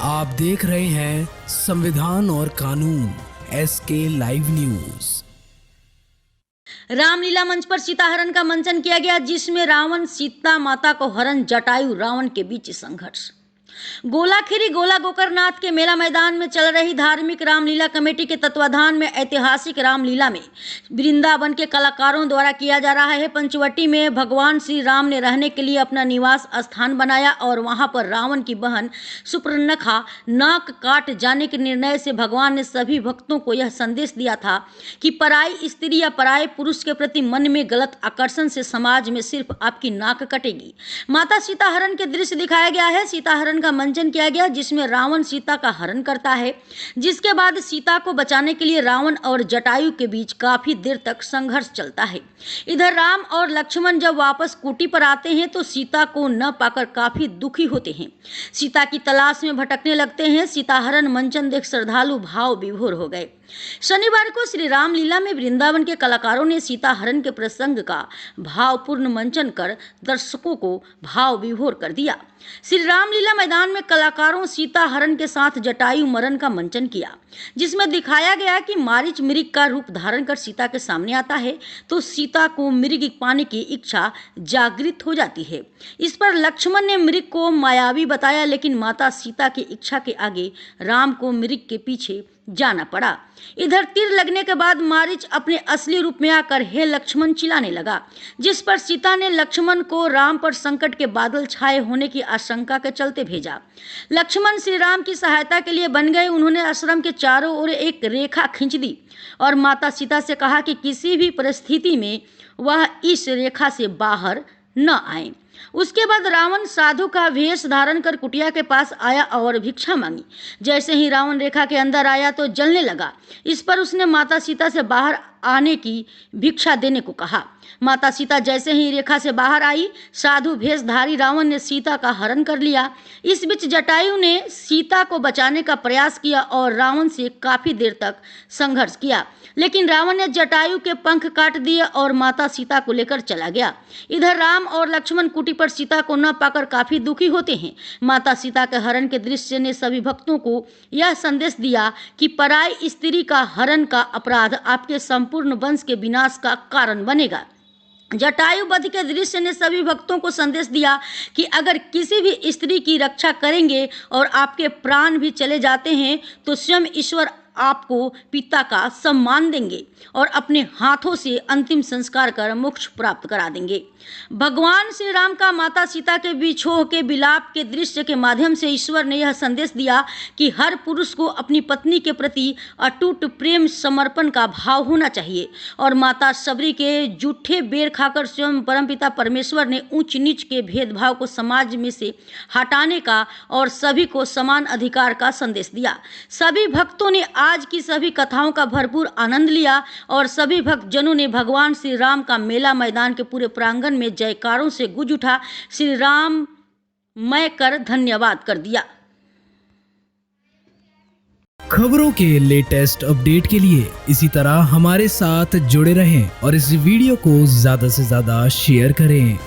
आप देख रहे हैं संविधान और कानून SK लाइव न्यूज। रामलीला मंच पर सीता हरण का मंचन किया गया, जिसमें रावण सीता माता को हरण, जटायु रावण के बीच संघर्ष। गोलाखेरी गोला गोकरनाथ के मेला मैदान में चल रही धार्मिक रामलीला कमेटी के तत्वाधान में ऐतिहासिक रामलीला में वृंदावन के कलाकारों द्वारा किया जा रहा है। पंचवटी में भगवान श्री राम ने रहने के लिए अपना निवास स्थान बनाया और वहां पर रावण की बहन सुपर्णखा नाक काट जाने के निर्णय से भगवान ने सभी भक्तों को यह संदेश दिया था कि पराई स्त्री या पराये पुरुष के प्रति मन में गलत आकर्षण से समाज में सिर्फ आपकी नाक कटेगी। माता सीता हरण के दृश्य दिखाया गया है। सीता हरण का मंचन किया गया, जिसमें रावण सीता का हरण करता है, जिसके बाद सीता को बचाने के लिए रावण और जटायु के बीच काफी देर तक संघर्ष चलता है। इधर राम और लक्ष्मण जब वापस कुटी पर आते हैं तो सीता को न पाकर काफी दुखी होते हैं, सीता की तलाश में भटकने लगते हैं। सीता हरण मंचन देख श्रद्धालु भाव विभोर हो गए। शनिवार को श्री रामलीला में वृंदावन के कलाकारों ने सीता हरण के प्रसंग का भावपूर्ण मंचन कर दर्शकों को भाव विभोर कर दिया। श्री रामलीला मैदान में कलाकारों सीता हरण के साथ जटायु मरण का मंचन किया, जिसमें दिखाया गया कि मारीच मृग का रूप धारण कर सीता के सामने आता है तो सीता को मृग पाने की इच्छा जागृत हो जाती है। इस पर लक्ष्मण ने मृग को मायावी बताया, लेकिन माता सीता की इच्छा के आगे राम को मृग के पीछे जाना पड़ा। इधर तीर लगने के बाद मारीच अपने असली रूप में आकर हे लक्ष्मण चिल्लाने लगा, जिस पर सीता ने लक्ष्मण को राम पर संकट के बादल छाए होने की आशंका के चलते भेजा। लक्ष्मण श्री राम की सहायता के लिए बन गए। उन्होंने आश्रम के चारों ओर एक रेखा खींच दी और माता सीता से कहा कि किसी भी परिस्थिति में वह इस रेखा से बाहर न आए। उसके बाद रावण साधु का वेश धारण कर कुटिया के पास आया और भिक्षा मांगी। जैसे ही रावण रेखा के अंदर आया तो जलने लगा। इस पर उसने माता सीता से बाहर आने की भिक्षा देने को कहा। माता सीता जैसे ही रेखा से बाहर आई, साधु भेषधारी रावण ने सीता का हरण कर लिया। इस बीच जटायु ने सीता को बचाने का प्रयास किया और रावण से काफी देर तक संघर्ष किया, लेकिन रावण ने जटायु के पंख काट दिए और माता सीता को लेकर चला गया। इधर राम और लक्ष्मण कुटी पर सीता को न पाकर काफी दुखी होते हैं। माता सीता के हरण के दृश्य ने सभी भक्तों को यह संदेश दिया कि पराई स्त्री का हरण का अपराध आपके संपूर्ण वंश के विनाश का कारण बनेगा। जटायु वध के दृश्य ने सभी भक्तों को संदेश दिया कि अगर किसी भी स्त्री की रक्षा करेंगे और आपके प्राण भी चले जाते हैं तो स्वयं ईश्वर आपको पिता का सम्मान देंगे और अपने हाथों से अंतिम संस्कार कर मोक्ष प्राप्त करा देंगे। भगवान श्री राम का माता सीता के विछोह के विलाप के दृश्य के माध्यम से ईश्वर ने यह संदेश दिया कि हर पुरुष को अपनी पत्नी के प्रति अटूट प्रेम समर्पण का भाव होना चाहिए और माता सबरी के जूठे बेर खाकर स्वयं परमपिता परमेश्वर ने ऊंच नीच के भेदभाव को समाज में से हटाने का और सभी को समान अधिकार का संदेश दिया। सभी भक्तों ने आज की सभी कथाओं का भरपूर आनंद लिया और सभी भक्तजनों ने भगवान श्री राम का मेला मैदान के पूरे प्रांगण में जयकारों से गूंज उठा, श्री राम मैं कर धन्यवाद कर दिया। खबरों के लेटेस्ट अपडेट के लिए इसी तरह हमारे साथ जुड़े रहें और इस वीडियो को ज्यादा से ज्यादा शेयर करें।